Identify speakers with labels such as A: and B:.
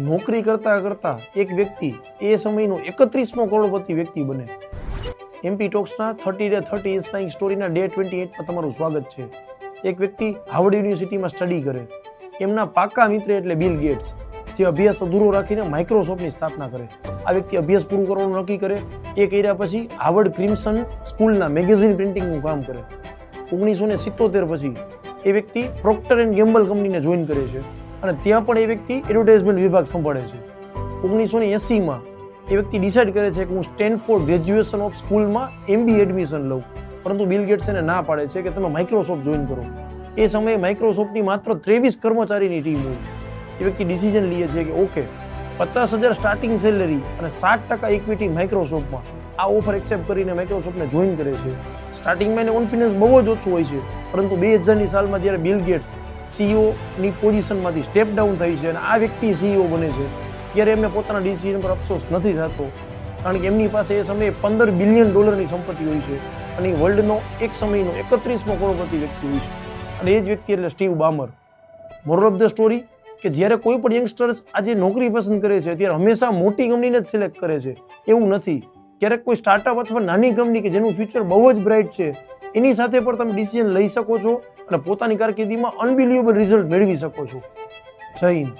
A: નોકરી કરતા કરતા એક વ્યક્તિ એ સમયનો 31મો કરોડપતિ વ્યક્તિ બને. એમપી ટોક્સના 30 Day 30 ઇન્સ્પાયરિંગ સ્ટોરીના ડે 28માં તમારું સ્વાગત છે. એક વ્યક્તિ હાર્વર્ડ યુનિવર્સિટીમાં સ્ટડી કરે, એમના પાકા મિત્ર એટલે બિલ ગેટ્સ, જે અભ્યાસ અધૂરો રાખીને માઇક્રોસોફ્ટની સ્થાપના કરે. આ વ્યક્તિ અભ્યાસ પૂરું કરવાનું નક્કી કરે. એ કર્યા પછી હાર્વર્ડ ક્રિમ્સન સ્કૂલના મેગેઝિન પ્રિન્ટિંગનું કામ કરે. 1977 પછી એ વ્યક્તિ પ્રોક્ટર એન્ડ ગેમ્બલ કંપનીને જોઈન કરે છે અને ત્યાં પણ એ વ્યક્તિ એડવર્ટાઇઝમેન્ટ વિભાગ સંભાળે છે. 1980માં એ વ્યક્તિ ડિસાઇડ કરે છે કે હું સ્ટેનફોર્ડ ગ્રેજ્યુએશન ઓફ સ્કૂલમાં MBA એડમિશન લઉં, પરંતુ બિલ ગેટ્સ એને ના પાડે છે કે તમે માઇક્રોસોફ્ટ જોઈન કરો. એ સમયે માઇક્રોસોફ્ટની માત્ર 23 કર્મચારીની ટીમ હોય. એ વ્યક્તિ ડિસિઝન લે છે કે ઓકે, 50,000 સ્ટાર્ટિંગ સેલેરી અને 7% ઇક્વિટી માઇક્રોસોફ્ટમાં, આ ઓફર એક્સેપ્ટ કરીને માઇક્રોસોફ્ટને જોઈન કરે છે. સ્ટાર્ટિંગમાં એને કોન્ફિડન્સ બહુ જ ઓછું હોય છે, પરંતુ 2000ની સાલમાં જ્યારે બિલ ગેટ્સ CEO ની પોઝિશનમાંથી સ્ટેપ ડાઉન થઈ છે અને આ વ્યક્તિ CEO બને છે, ત્યારે એમને પોતાના ડિસિઝન પર અફસોસ નથી થતો, કારણ કે એમની પાસે એ સમયે $15 બિલિયન સંપત્તિ હોય છે અને વર્લ્ડનો એક સમયનો 31મો કરોડપતિ વ્યક્તિ હોય છે. અને એ જ વ્યક્તિ એટલે Steve બામર. Moral of the story કે જ્યારે કોઈ પણ યંગસ્ટર્સ આજે નોકરી પસંદ કરે છે ત્યારે હંમેશા મોટી કંપનીને જ સિલેક્ટ કરે છે, એવું નથી. ક્યારેક કોઈ સ્ટાર્ટઅપ અથવા નાની કંપની કે જેનું ફ્યુચર બહુ જ બ્રાઇટ છે, એની સાથે પણ તમે ડિસિઝન લઈ શકો છો અને પોતાની કારકિર્દીમાં અનબિલિવેબલ રિઝલ્ટ મેળવી શકો છો. જય હિન્દ.